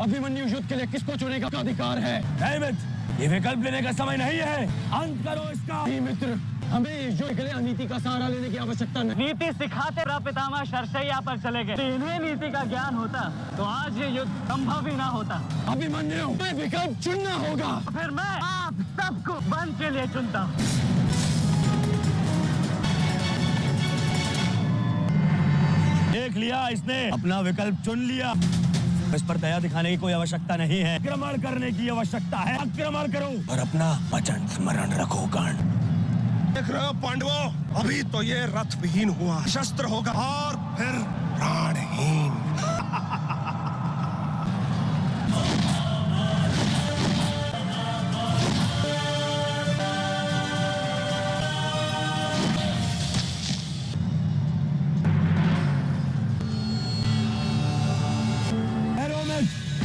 अभिमन्यु युद्ध के लिए किसको चुनेगा का अधिकार है। नहीं मित्र, ये विकल्प लेने का समय नहीं है। अंत करो इसका। नहीं मित्र, हमें इस युद्ध के लिए नीति का सहारा लेने की आवश्यकता नहीं। नीति सिखाते पितामह शरशैया पर चले गए। इन्हें नीति का ज्ञान होता तो आज ये युद्ध संभव ही ना होता। अभिमन्यु, मैं विकल्प चुनना होगा। फिर मैं आप सबको वन के लिए चुनता हूँ। देख लिया, इसने अपना विकल्प चुन लिया। इस पर दया दिखाने की कोई आवश्यकता नहीं है। आक्रमण करने की आवश्यकता है। आक्रमण करो और अपना वचन स्मरण रखो। गण देख रहे हो पांडवों, अभी तो ये रथ विहीन हुआ, शस्त्र होगा और फिर प्राणहीन।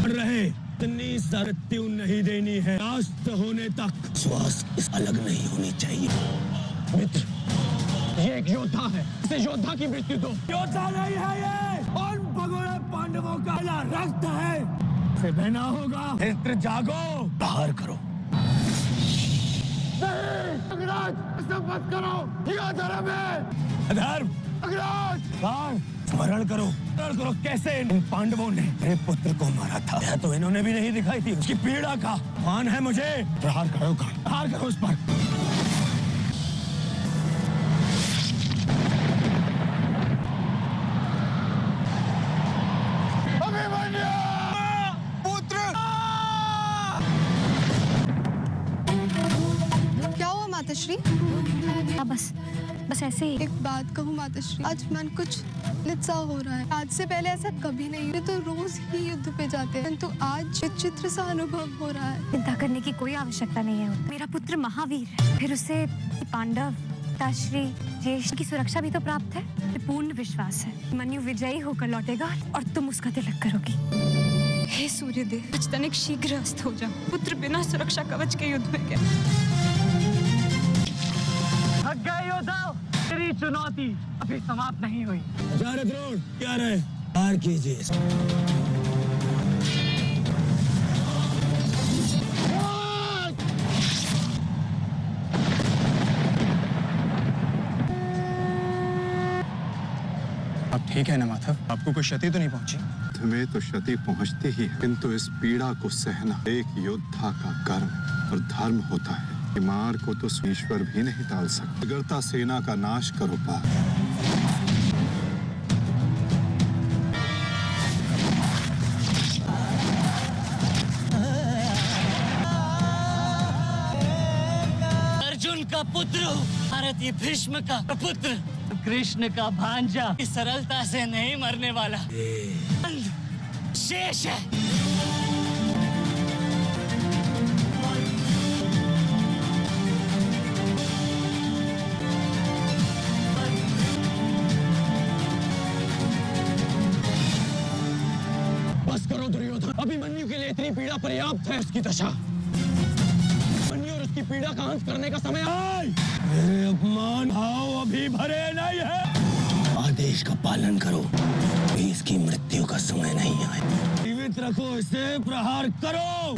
रहे इतनी मृत्यु नहीं देनी है। राष्ट्र होने तक श्वास इस अलग नहीं होनी चाहिए। मित्र, ये एक योद्धा है, इसे योद्धा की मृत्यु दो। योद्धा नहीं है ये, और भगोड़े पांडवों का रक्त है। इसे बहना होगा। मित्र जागो, बाहर करो। नहीं, अग्रज, ऐसा मत करो। ये अधर्म है। अधर्म? अग्रज, स्मरण करो, कैसे इन पांडवों ने मेरे पुत्र को मारा था। यह तो इन्होंने भी नहीं दिखाई थी। उसकी पीड़ा का मान है मुझे। प्रहार करो, प्रहार करो उस पर। अभिमन्यु पुत्र! क्या हुआ माताश्री? बस ऐसे ही। एक बात कहूँ माताश्री, आज मन कुछ सा हो रहा है। आज से पहले ऐसा कभी नहीं। ये तो रोज ही युद्ध पे जाते हैं, तो आज विचित्र सा अनुभव हो रहा है। चिंता करने की कोई आवश्यकता नहीं है। मेरा पुत्र महावीर है। फिर उसे पांडव, पिताश्री, ज्येष्ठ की सुरक्षा भी तो प्राप्त है। पूर्ण विश्वास है मन्यु विजयी होकर लौटेगा और तुम उसका तिलक करोगी। हे सूर्यदेव, आज तनिक शीघ्र अस्त हो जाओ। पुत्र बिना सुरक्षा कवच के युद्ध में गया। थक गए योद्धाओं, तेरी चुनौती अभी समाप्त नहीं हुई। आचार्य द्रोण, क्या रहे? पार कीजिए। अब ठीक है ना माधव? आपको कोई क्षति तो नहीं पहुंची? तुम्हें तो क्षति पहुंचती ही है, किंतु इस पीड़ा को सहना एक योद्धा का कर्म और धर्म होता है। मार को तो ईश्वर भी नहीं टाल सकता। अगरता सेना का नाश करो पार। अर्जुन का पुत्र, भारतीय भीष्म का पुत्र, कृष्ण का भांजा इस सरलता से नहीं मरने वाला। शेष है। अभिमन्यु के लिए इतनी पीड़ा पर्याप्त है। उसकी दशा, अभिमन्यु और उसकी पीड़ा का अंत करने का समय आए। मेरे अपमान भाव अभी भरे नहीं है। आदेश का पालन करो। इसकी मृत्यु का समय नहीं आए। जीवित रखो इसे, प्रहार करो।